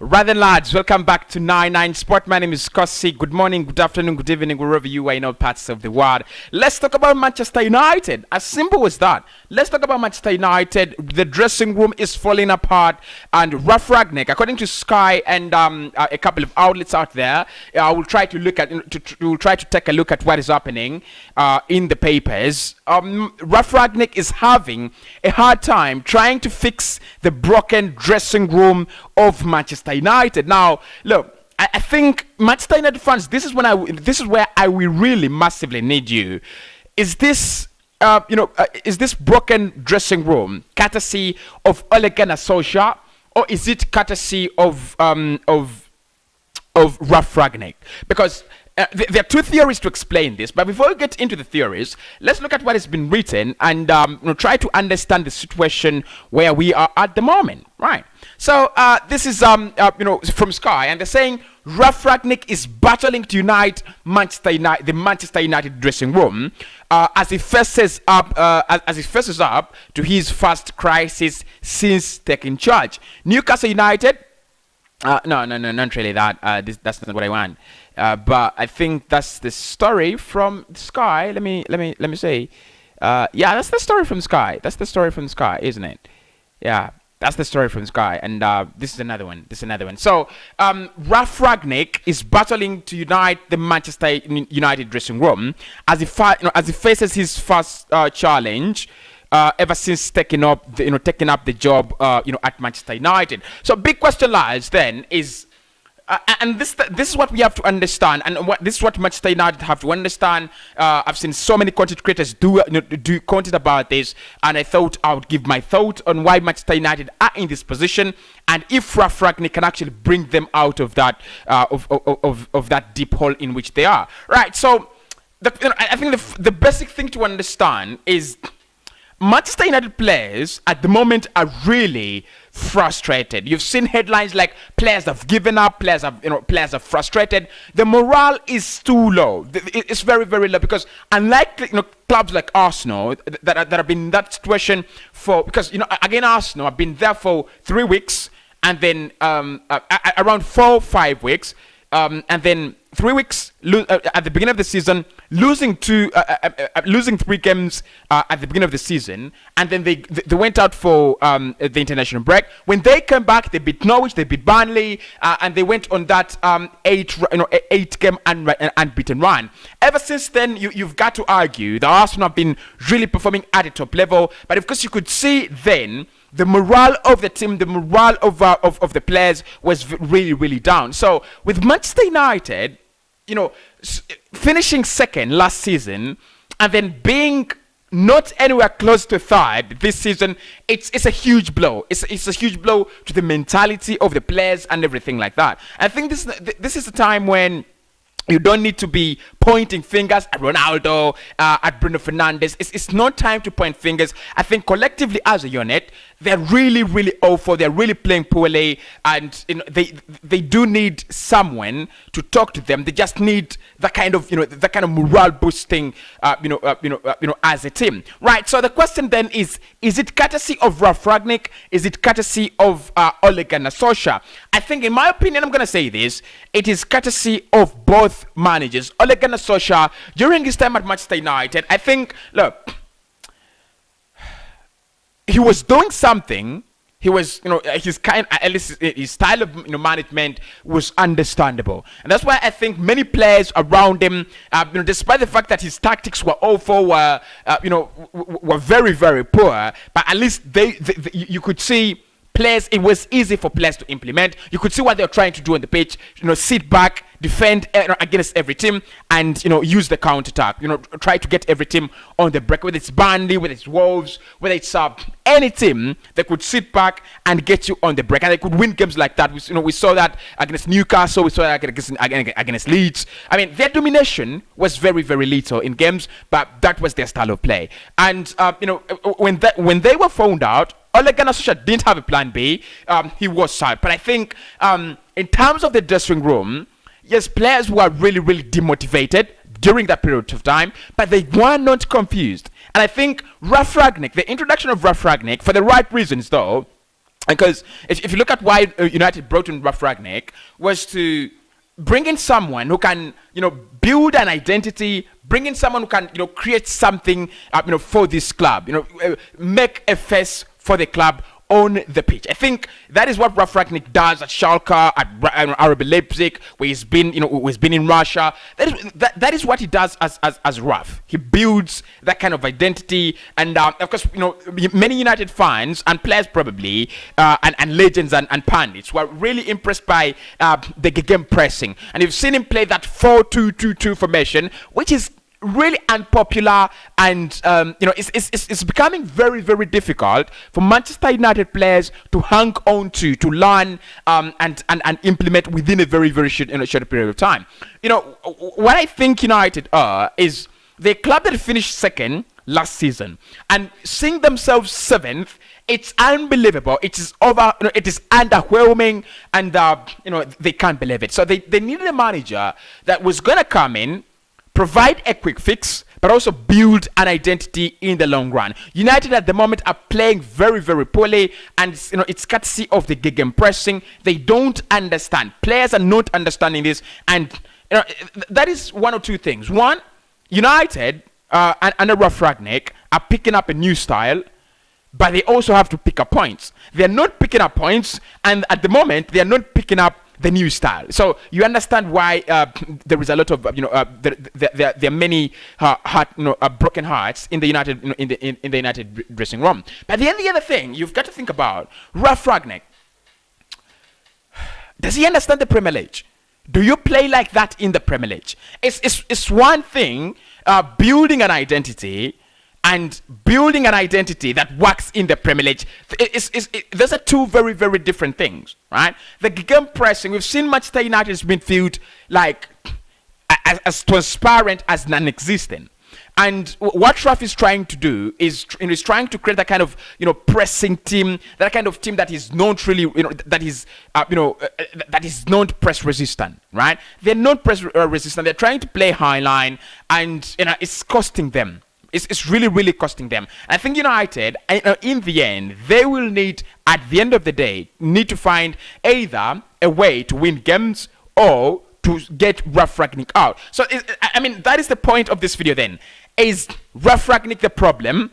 Right then, lads, welcome back to 99 Sport. My name is Cossy. Good morning, good afternoon, good evening, wherever you are in all parts of the world. Let's talk about Manchester United. As simple as that. Let's talk about Manchester United. The dressing room is falling apart, and Ragnick, according to Sky and a couple of outlets out there, I will try to look at, we'll try to take a look at what is happening in the papers. Ragnick is having a hard time trying to fix the broken dressing room of Manchester United. Now, look, I think Manchester United fans, this is where I will really massively need you. Is this is this broken dressing room courtesy of Ole Gunnar Solskjaer, or is it courtesy of Ragnick? Because there are two theories to explain this, but before we get into the theories, let's look at what has been written and try to understand the situation where we are at the moment. Right. So this is from Sky, and they're saying Ragnick is battling to unite the Manchester United dressing room as he faces up to his first crisis since taking charge. Newcastle United. No, not really that. That's not what I want. But I think that's the story from Sky. Let me say. Yeah, that's the story from Sky. That's the story from Sky, isn't it? Yeah, that's the story from Sky. And this is another one. So, Ragnick is battling to unite the Manchester United dressing room as he faces his first challenge. Ever since taking up the job, at Manchester United. So big question lies then is, and this is what we have to understand, and this is what Manchester United have to understand. I've seen so many content creators do content about this, and I thought I would give my thought on why Manchester United are in this position, and if Ragnick can actually bring them out of that of that deep hole in which they are. Right. So I think the basic thing to understand is, Manchester United players at the moment are really frustrated. You've seen headlines like players have given up, players are frustrated. The morale is too low. It's very, very low because unlike clubs like Arsenal that have been in that situation because again, Arsenal have been there for 3 weeks and then around 4 or 5 weeks. And then 3 weeks at the beginning of the season, losing 3 games at the beginning of the season, and then they went out for the international break. When they came back, they beat Norwich, they beat Burnley, and they went on that 8-game unbeaten run. Ever since then, you've got to argue that Arsenal have been really performing at the top level, but of course you could see then the morale of the team, the morale of the players was really, really down. So with Manchester United, finishing second last season and then being not anywhere close to third this season, it's a huge blow. It's a huge blow to the mentality of the players and everything like that. I think this is a time when you don't need to be pointing fingers at Ronaldo, at Bruno Fernandes. It's not time to point fingers. I think collectively as a unit, they're really, really awful. They're really playing poorly, and they do need someone to talk to them. They just need that kind of morale boosting, as a team, right? So the question then is it courtesy of Ragnick? Is it courtesy of Ole Gunnar Solskjaer? I think, in my opinion, I'm gonna say this: it is courtesy of both managers. Ole Gunnar Solskjaer, during his time at Manchester United, I think, look, he was doing something. He was, at least his style of management was understandable, and that's why I think many players around him, despite the fact that his tactics were awful, were very, very poor, but at least you could see players. It was easy for players to implement. You could see what they were trying to do on the pitch. Sit back, defend against every team, and use the counter attack. Try to get every team on the break. Whether it's Burnley, whether it's Wolves, whether it's any team, they could sit back and get you on the break, and they could win games like that. We saw that against Newcastle. We saw that against Leeds. I mean, their domination was very, very little in games, but that was their style of play. And when they were found out, Ole Gunnar Solskjaer didn't have a plan B. He was sad. But I think in terms of the dressing room, yes, players were really, really demotivated during that period of time, but they were not confused. And I think Ragnick, the introduction of Ragnick, for the right reasons though, Because if you look at why United brought in Ragnick, was to bring in someone who can, build an identity, bring in someone who can, create something, for this club, make a face for the club on the pitch. I think that is what Ragnick does at Schalke, at RB Leipzig, where he's been, he's been in Russia. That is what he does as Raf. He builds that kind of identity, and of course, many United fans and players probably, and legends and pundits were really impressed by the game pressing, and you've seen him play that 4-2-2-2 formation, which is really unpopular, and it's becoming very, very difficult for Manchester United players to hang on to learn, and implement within a very, very short period of time. What I think United are is the club that finished second last season and seeing themselves seventh. It's unbelievable. It is it is underwhelming, and they can't believe it. So they needed a manager that was gonna come in, provide a quick fix, but also build an identity in the long run. United at the moment are playing very, very poorly, and it's courtesy of the gegenpressing. They don't understand. Players are not understanding this, and that is one or two things. One, United under Ragnick are picking up a new style, but they also have to pick up points. They're not picking up points, and at the moment they are not picking up the new style. So you understand why there is a lot of there are many broken hearts in the United in the United dressing room. But the other thing you've got to think about, Ragnick, does he understand the Premier League? Do you play like that in the Premier League? It's one thing building an identity, and building an identity that works in the Premier League. Those are two very, very different things, right? The game pressing, we've seen Manchester United's midfield like as transparent as non-existent. And what Raf is trying to do is trying to create that kind of pressing team, that kind of team that is not really that is not press resistant, right? They're not press resistant. They're trying to play high line, and it's costing them. It's really, really costing them. I think United, in the end, they will need, at the end of the day, need to find either a way to win games or to get Ragnick out. So, that is the point of this video then. Is Ragnick the problem?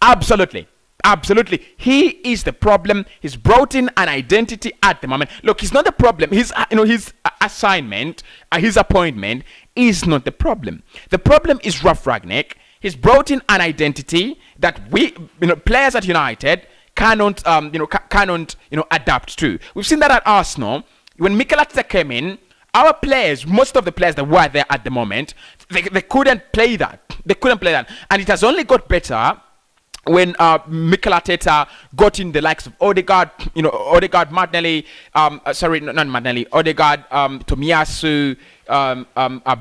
Absolutely. Absolutely. He is the problem. He's brought in an identity at the moment. Look, he's not the problem. His assignment, his appointment is not the problem. The problem is Ragnick. He's brought in an identity that we, players at United cannot adapt to. We've seen that at Arsenal. When Mikel Arteta came in, our players, most of the players that were there at the moment, they couldn't play that. They couldn't play that. And it has only got better when Mikel Arteta got in the likes of Odegaard, Martinelli, Odegaard, Tomiyasu,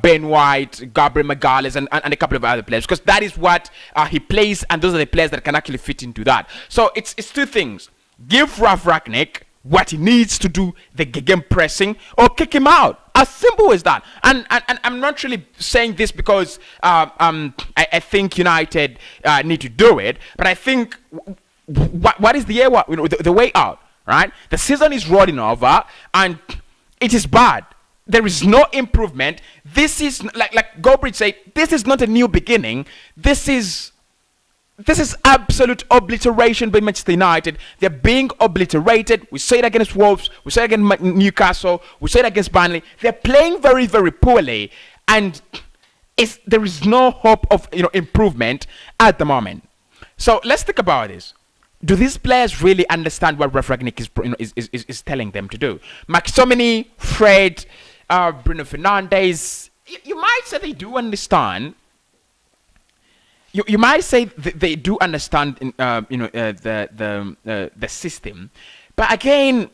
Ben White, Gabriel Magalhaes, and a couple of other players, because that is what he plays, and those are the players that can actually fit into that. So it's two things: give Ragnick what he needs to do the game pressing, or kick him out. As simple as that. And I'm not really saying this because I think United need to do it, but I think what is the way out, right? The season is rolling over, and it is bad. There is no improvement. This is like Goldbridge said. This is not a new beginning. This is absolute obliteration by Manchester United. They're being obliterated. We say it against Wolves. We say it against Newcastle. We say it against Burnley. They're playing very, very poorly, and there is no hope of improvement at the moment. So let's think about this. Do these players really understand what Ragnick is telling them to do? McTominay, Fred, Bruno Fernandes. You might say they do understand. You might say they do understand, the system, but again,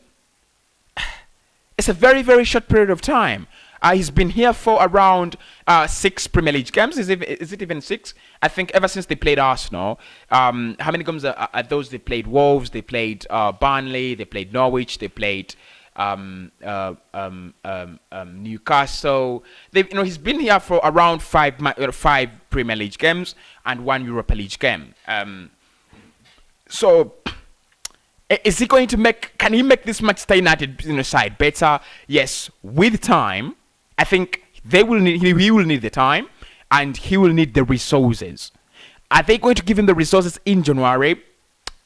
it's a very, very short period of time. He's been here for around 6 Premier League games. Is it even 6? I think ever since they played Arsenal. How many games are those? They played Wolves, they played Burnley, they played Norwich, they played Newcastle. He's been here for around 5 Premier League games and 1 Europa League game. So Is he going to make? Can he make this Manchester United side better? Yes, with time. I think they will need. He will need the time, and he will need the resources. Are they going to give him the resources in January?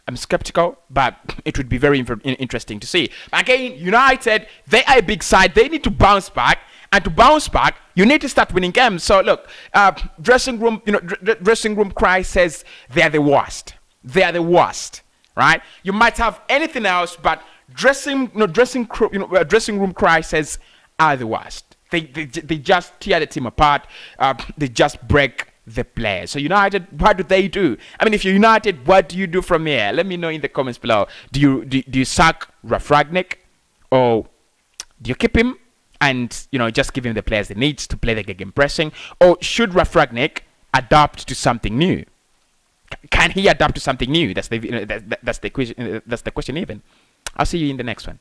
I'm skeptical, but it would be very interesting to see. Again, United, they are a big side. They need to bounce back, and to bounce back, you need to start winning games. So look, dressing room, dressing room cry says they are the worst. They are the worst, right? You might have anything else, but dressing room cry says are the worst. They just tear the team apart. They just break the players. So United, what do they do? I mean, if you're United, what do you do from here? Let me know in the comments below. Do you sack Ragnick, or do you keep him and just give him the players he needs to play the game pressing, or should Ragnick adapt to something new? Can he adapt to something new? That's the question even. I'll see you in the next one.